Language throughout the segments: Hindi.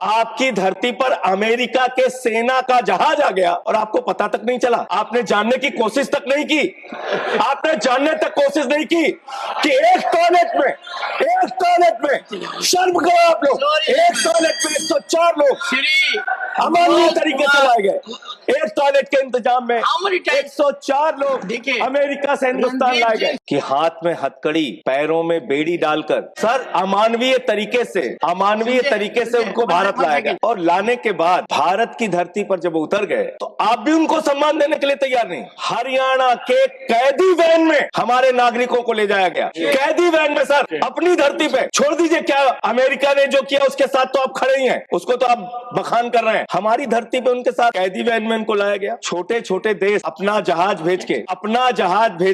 आपकी धरती पर अमेरिका के सेना का जहाज आ गया और आपको पता तक नहीं चला। आपने जानने की कोशिश तक नहीं की। आपने जानने तक कोशिश नहीं की कि एक टॉयलेट में शर्म करो आप लोग, एक टॉयलेट में 104 लोग अमानवीय तरीके से लाए गए। एक टॉयलेट के इंतजाम में 104 लोग अमेरिका से हिंदुस्तान लाए गए कि हाथ में हथकड़ी, पैरों में बेड़ी डालकर, सर अमानवीय तरीके से उनको भारत लाया गया। और लाने के बाद भारत की धरती पर जब उतर गए तो आप भी उनको सम्मान देने के लिए तैयार नहीं। हरियाणा के कैदी वैन में हमारे नागरिकों को ले जाया गया, कैदी वैन में सर, अपनी धरती पे। छोड़ दीजिए क्या अमेरिका ने जो किया उसके साथ तो आप खड़े ही हैं, उसको तो आप बखान कर रहे हैं। हमारी धरती पे उनके साथ कैदी वैन में उनको लाया गया। छोटे छोटे देश अपना जहाज भेज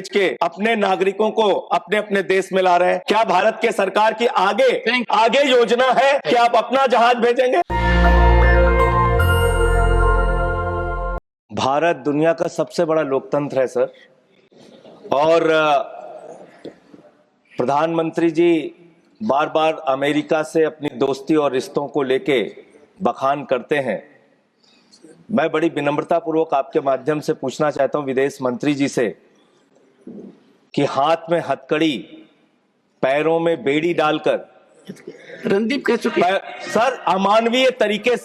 के अपने नागरिकों को अपने अपने देश में ला रहे हैं। क्या भारत के सरकार की आगे योजना है कि आप अपना जहाज भेजेंगे? भारत दुनिया का सबसे बड़ा लोकतंत्र है सर, और प्रधानमंत्री जी बार बार अमेरिका से अपनी दोस्ती और रिश्तों को लेके बखान करते हैं। मैं बड़ी विनम्रता पूर्वक आपके माध्यम से पूछना चाहता हूं विदेश मंत्री जी से कि हाथ में हथकड़ी, पैरों में बेड़ी डालकर रणदीप कह चुके सर अमानवीय तरीके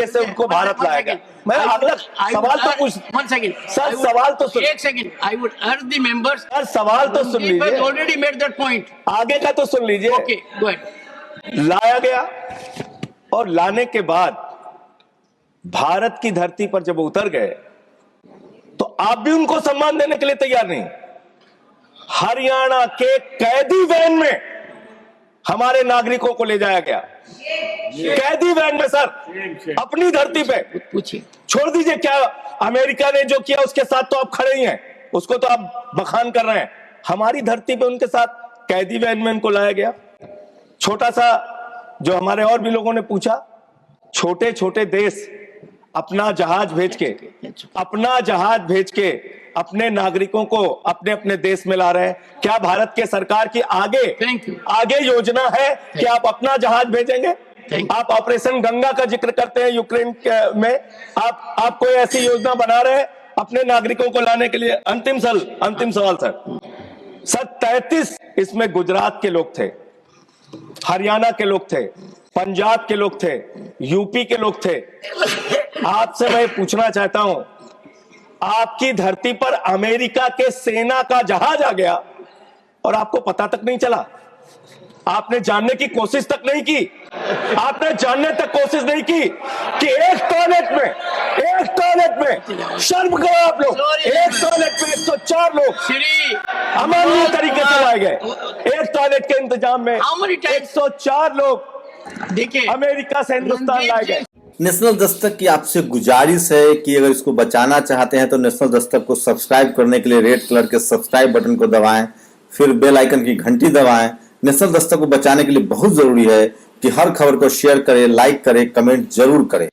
से उनको भारत लाया गया। मैं अगला सवाल तो पूछ सर, सवाल तो सुन, एक सेकंड, आई वुड अर्ज द मेंबर्स, सर सवाल तो सुन लीजिए, ऑलरेडी मेड दैट पॉइंट, आगे का तो सुन लीजिए। Okay go ahead. लाया गया और लाने के बाद भारत की धरती पर जब उतर गए तो आप भी उनको सम्मान देने के लिए तैयार नहीं। हरियाणा के कैदी वैन में हमारे नागरिकों को ले जाया गया, कैदी वैन में सर, अपनी धरती पे। पूछिए, छोड़ दीजिए क्या अमेरिका ने जो किया उसके साथ तो आप खड़े ही हैं, उसको तो आप बखान कर रहे हैं। हमारी धरती पे उनके साथ कैदी वैन में उनको लाया गया। छोटा सा जो हमारे और भी लोगों ने पूछा, छोटे छोटे देश अपना जहाज भेज के अपने नागरिकों को अपने अपने देश में ला रहे हैं। क्या भारत के सरकार की आगे योजना है कि आप अपना जहाज भेजेंगे? आप ऑपरेशन गंगा का जिक्र करते हैं यूक्रेन में, आप कोई ऐसी योजना बना रहे हैं अपने नागरिकों को लाने के लिए? अंतिम सवाल सर 33 इसमें गुजरात के लोग थे, हरियाणा के लोग थे, पंजाब के लोग थे, यूपी के लोग थे। आपसे मैं पूछना चाहता हूं, आपकी धरती पर अमेरिका के सेना का जहाज आ गया और आपको पता तक नहीं चला। आपने जानने की कोशिश तक नहीं की। कि एक टॉयलेट में शर्म करो आप लोग, एक टॉयलेट में 104 लोग अमानवीय तरीके से लाए गए। एक टॉयलेट के इंतजाम में 104 लोग देखिए अमेरिका से हिंदुस्तान लाए गए। नेशनल दस्तक की आपसे गुजारिश है कि अगर इसको बचाना चाहते हैं तो नेशनल दस्तक को सब्सक्राइब करने के लिए रेड कलर के सब्सक्राइब बटन को दबाएं, फिर बेल आइकन की घंटी दबाएं। नेशनल दस्तक को बचाने के लिए बहुत जरूरी है कि हर खबर को शेयर करें, लाइक करें, कमेंट जरूर करें।